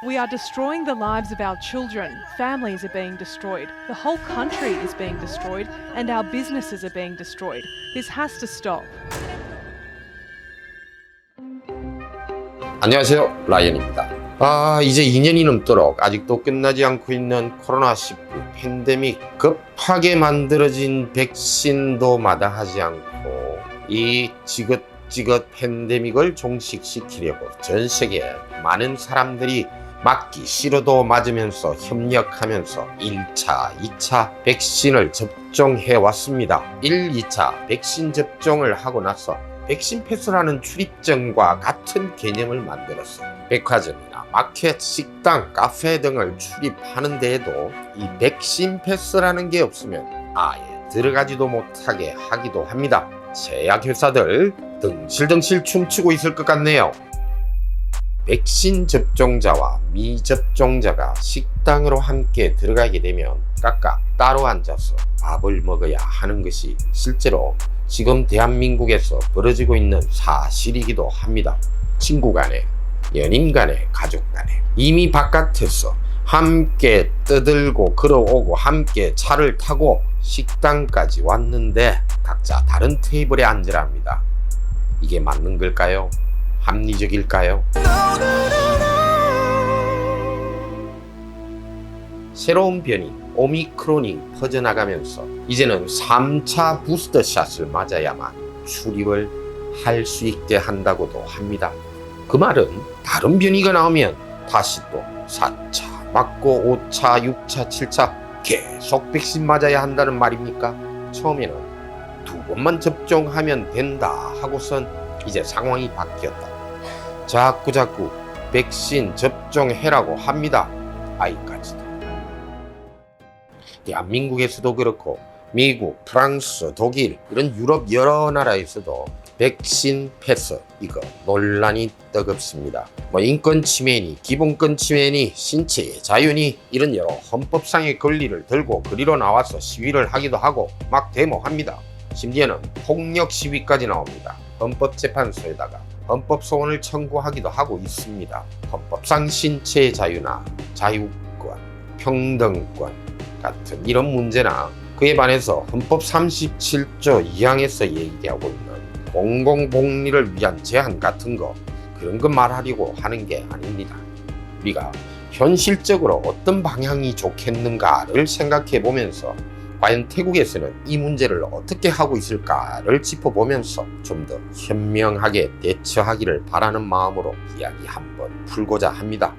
We are destroying the lives of our children. Families are being destroyed. The whole country is being destroyed, and our businesses are being destroyed. This has to stop. 안녕하세요, 라이언입니다. 이제 2년이 넘도록 아직도 끝나지 않고 있는 코로나19 팬데믹, 급하게 만들어진 백신도 마다하지 않고 이 지긋지긋 팬데믹을 종식시키려고 전 세계 많은 사람들이 맞기 싫어도 맞으면서 협력하면서 1차, 2차 백신을 접종해 왔습니다. 1, 2차 백신 접종을 하고 나서 백신 패스라는 출입증과 같은 개념을 만들었어요. 백화점이나 마켓, 식당, 카페 등을 출입하는 데에도 이 백신 패스라는 게 없으면 아예 들어가지도 못하게 하기도 합니다. 제약회사들 덩실덩실 춤추고 있을 것 같네요. 백신 접종자와 미접종자가 식당으로 함께 들어가게 되면 각각 따로 앉아서 밥을 먹어야 하는 것이 실제로 지금 대한민국에서 벌어지고 있는 사실이기도 합니다. 친구 간에, 연인 간에, 가족 간에 이미 바깥에서 함께 떠들고 걸어오고 함께 차를 타고 식당까지 왔는데 각자 다른 테이블에 앉으랍니다. 이게 맞는 걸까요? 합리적일까요? 새로운 변이 오미크론이 퍼져나가면서 이제는 3차 부스터샷을 맞아야만 출입을 할 수 있게 한다고도 합니다. 그 말은 다른 변이가 나오면 다시 또 4차 맞고 5차, 6차, 7차 계속 백신 맞아야 한다는 말입니까? 처음에는 2번만 접종하면 된다 하고선 이제 상황이 바뀌었다. 자꾸 백신 접종해라고 합니다. 아이까지도. 대한민국에서도 그렇고 미국, 프랑스, 독일 이런 유럽 여러 나라에서도 백신 패스 이거 논란이 뜨겁습니다. 인권 침해니 기본권 침해니 신체의 자유니 이런 여러 헌법상의 권리를 들고 그리로 나와서 시위를 하기도 하고 막 데모합니다. 심지어는 폭력 시위까지 나옵니다. 헌법재판소에다가 헌법소원을 청구하기도 하고 있습니다. 헌법상 신체의 자유나 자유권, 평등권 같은 이런 문제나 그에 반해서 헌법 37조 2항에서 얘기하고 있는 공공복리를 위한 제한 같은 거 그런 거 말하려고 하는 게 아닙니다. 우리가 현실적으로 어떤 방향이 좋겠는가를 생각해 보면서 과연 태국에서는 이 문제를 어떻게 하고 있을까를 짚어보면서 좀 더 현명하게 대처하기를 바라는 마음으로 이야기 한번 풀고자 합니다.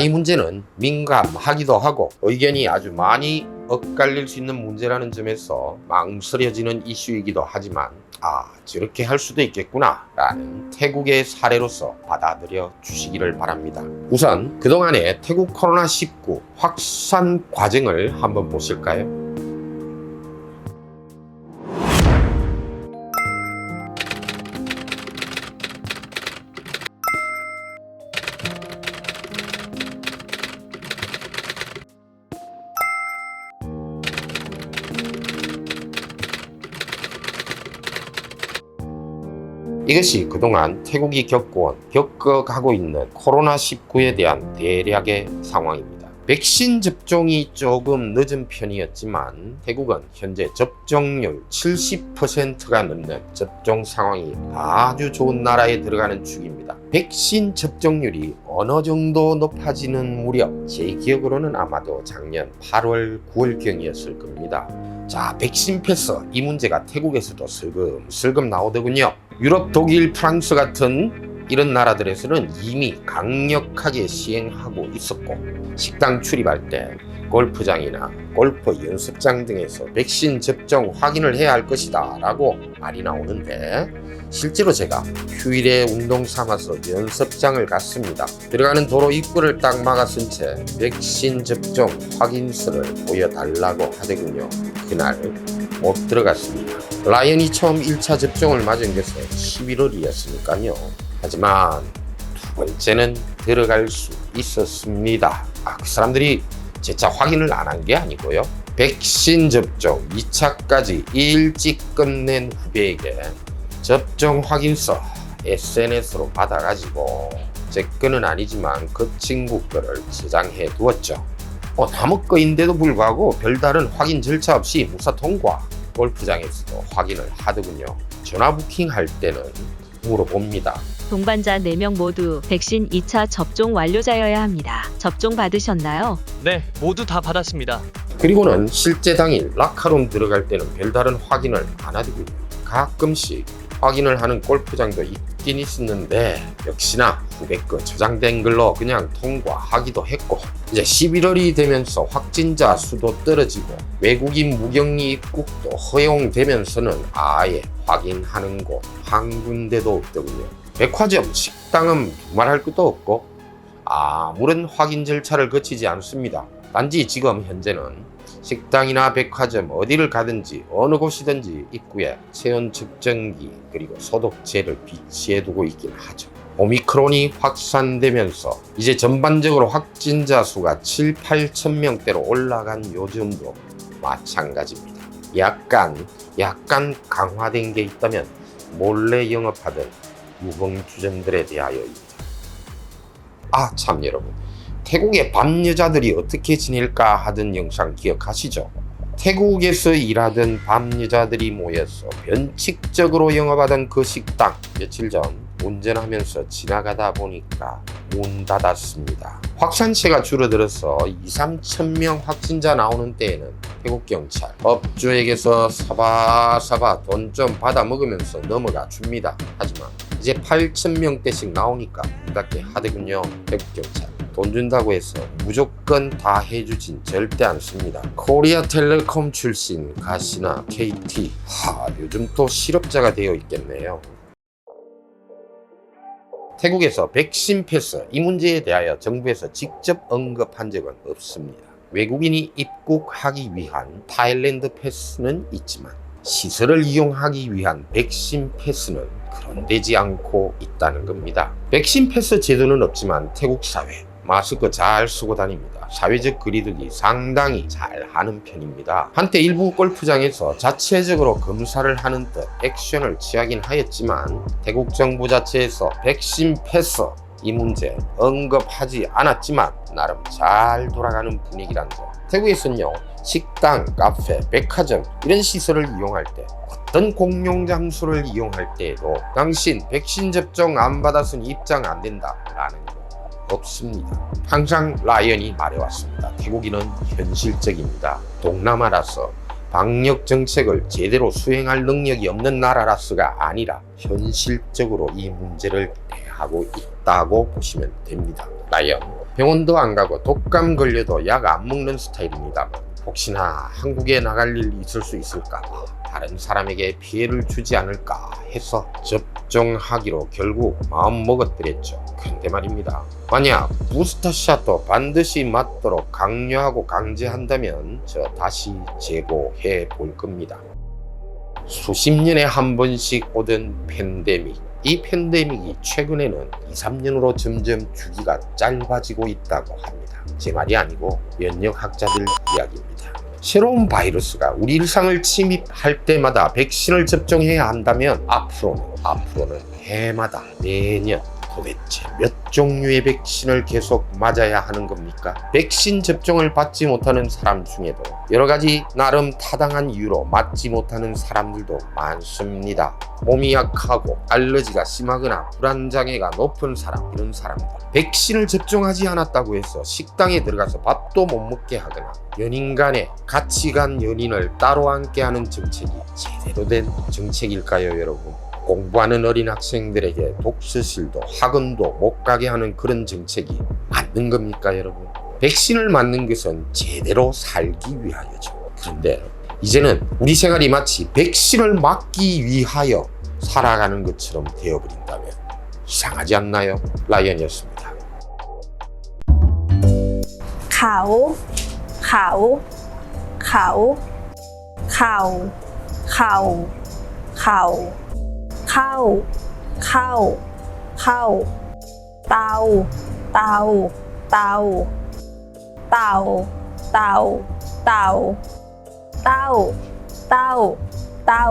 이 문제는 민감하기도 하고 의견이 아주 많이 엇갈릴 수 있는 문제라는 점에서 망설여지는 이슈이기도 하지만 저렇게 할 수도 있겠구나 라는 태국의 사례로서 받아들여 주시기를 바랍니다. 우선 그동안의 태국 코로나19 확산 과정을 한번 보실까요? 이것이 그동안 태국이 겪어가고 있는 코로나19에 대한 대략의 상황입니다. 백신 접종이 조금 늦은 편이었지만 태국은 현재 접종률 70%가 넘는 접종 상황이 아주 좋은 나라에 들어가는 중입니다. 백신 접종률이 어느 정도 높아지는 무렵 제 기억으로는 아마도 작년 8월 9월경이었을 겁니다. 백신 패스 이 문제가 태국에서도 슬금슬금 나오더군요. 유럽, 독일, 프랑스 같은 이런 나라들에서는 이미 강력하게 시행하고 있었고, 식당 출입할 때 골프장이나 골프 연습장 등에서 백신 접종 확인을 해야 할 것이다 라고 말이 나오는데, 실제로 제가 휴일에 운동 삼아서 연습장을 갔습니다. 들어가는 도로 입구를 딱 막아선 채 백신 접종 확인서를 보여달라고 하더군요. 그날 못 들어갔습니다. 라이언이 처음 1차 접종을 맞은 것은 11월이었으니까요. 하지만 두 번째는 들어갈 수 있었습니다. 그 사람들이 재차 확인을 안 한 게 아니고요. 백신 접종 2차까지 일찍 끝낸 후배에게 접종 확인서 SNS로 받아가지고 제 거는 아니지만 그 친구 거를 저장해 두었죠. 남의 거인데도 불구하고 별다른 확인 절차 없이 무사 통과. 골프장에서도 확인을 하더군요. 전화 부킹할 때는 물어봅니다. 동반자 4명 모두 백신 2차 접종 완료자여야 합니다. 접종 받으셨나요? 네, 모두 다 받았습니다. 그리고는 실제 당일 라카룸 들어갈 때는 별다른 확인을 안 하더군요. 가끔씩 확인을 하는 골프장도 있긴 있었는데 역시나 후배 거 저장된 걸로 그냥 통과하기도 했고, 이제 11월이 되면서 확진자 수도 떨어지고 외국인 무격리 입국도 허용되면서는 아예 확인하는 곳 한 군데도 없더군요. 백화점, 식당은 말할 것도 없고 아무런 확인 절차를 거치지 않습니다. 단지 지금 현재는 식당이나 백화점 어디를 가든지 어느 곳이든지 입구에 체온 측정기 그리고 소독제를 비치해 두고 있긴 하죠. 오미크론이 확산되면서 이제 전반적으로 확진자 수가 7, 8천 명대로 올라간 요즘도 마찬가지입니다. 약간 강화된 게 있다면 몰래 영업하던 유흥주점들에 대하여입니다. 참 여러분, 태국의 밤 여자들이 어떻게 지낼까 하던 영상 기억하시죠? 태국에서 일하던 밤 여자들이 모여서 변칙적으로 영업하던 그 식당, 며칠 전 운전하면서 지나가다 보니까 문 닫았습니다. 확산세가 줄어들어서 2, 3천 명 확진자 나오는 때에는 태국 경찰 업주에게서 사바사바 돈 좀 받아 먹으면서 넘어가 줍니다. 하지만 이제 8천 명대씩 나오니까 문 닫게 하더군요. 태국 경찰 돈 준다고 해서 무조건 다 해주진 절대 않습니다. 코리아텔레콤 출신 가시나 KT, 요즘 또 실업자가 되어 있겠네요. 태국에서 백신 패스, 이 문제에 대하여 정부에서 직접 언급한 적은 없습니다. 외국인이 입국하기 위한 타일랜드 패스는 있지만 시설을 이용하기 위한 백신 패스는 그런 되지 않고 있다는 겁니다. 백신 패스 제도는 없지만 태국 사회 마스크 잘 쓰고 다닙니다. 사회적 거리두기 상당히 잘 하는 편입니다. 한때 일부 골프장에서 자체적으로 검사를 하는 듯 액션을 취하긴 하였지만 태국 정부 자체에서 백신 패스 이 문제 언급하지 않았지만 나름 잘 돌아가는 분위기란 점. 태국에서는요, 식당, 카페, 백화점 이런 시설을 이용할 때, 어떤 공용 장소를 이용할 때에도 당신 백신 접종 안 받아서는 입장 안 된다 라는 거 없습니다. 항상 라이언이 말해왔습니다. 태국인은 현실적입니다. 동남아라서 방역 정책을 제대로 수행할 능력이 없는 나라라서가 아니라 현실적으로 이 문제를 대하고 있다고 보시면 됩니다. 라이언, 병원도 안 가고 독감 걸려도 약 안 먹는 스타일입니다만 혹시나 한국에 나갈 일 있을 수 있을까 봐 다른 사람에게 피해를 주지 않을까 해서 접종하기로 결국 마음 먹었더랬죠. 근데 말입니다, 만약 부스터샷도 반드시 맞도록 강요하고 강제한다면 저 다시 재고해 볼 겁니다. 수십 년에 한 번씩 오던 팬데믹, 이 팬데믹이 최근에는 2, 3년으로 점점 주기가 짧아지고 있다고 합니다. 제 말이 아니고 면역학자들 이야기입니다. 새로운 바이러스가 우리 일상을 침입할 때마다 백신을 접종해야 한다면 앞으로는 해마다 매년 도대체 몇 종류의 백신을 계속 맞아야 하는 겁니까? 백신 접종을 받지 못하는 사람 중에도 여러 가지 나름 타당한 이유로 맞지 못하는 사람들도 많습니다. 몸이 약하고 알러지가 심하거나 불안장애가 높은 사람, 이런 사람들 백신을 접종하지 않았다고 해서 식당에 들어가서 밥도 못 먹게 하거나 연인 간에 같이 간 연인을 따로 앉게 하는 정책이 제대로 된 정책일까요, 여러분? 공부하는 어린 학생들에게 독서실도 학원도 못 가게 하는 그런 정책이 맞는 겁니까, 여러분? 백신을 맞는 것은 제대로 살기 위하여죠. 그런데 이제는 우리 생활이 마치 백신을 맞기 위하여 살아가는 것처럼 되어버린다면 이상하지 않나요? 라이언이었습니다. เขาเขาเขาเขาเขาเขาเข้าเข้าเข้าเตาเตาเตาเต่าเต่าเต่าเต้าเต้าเต้า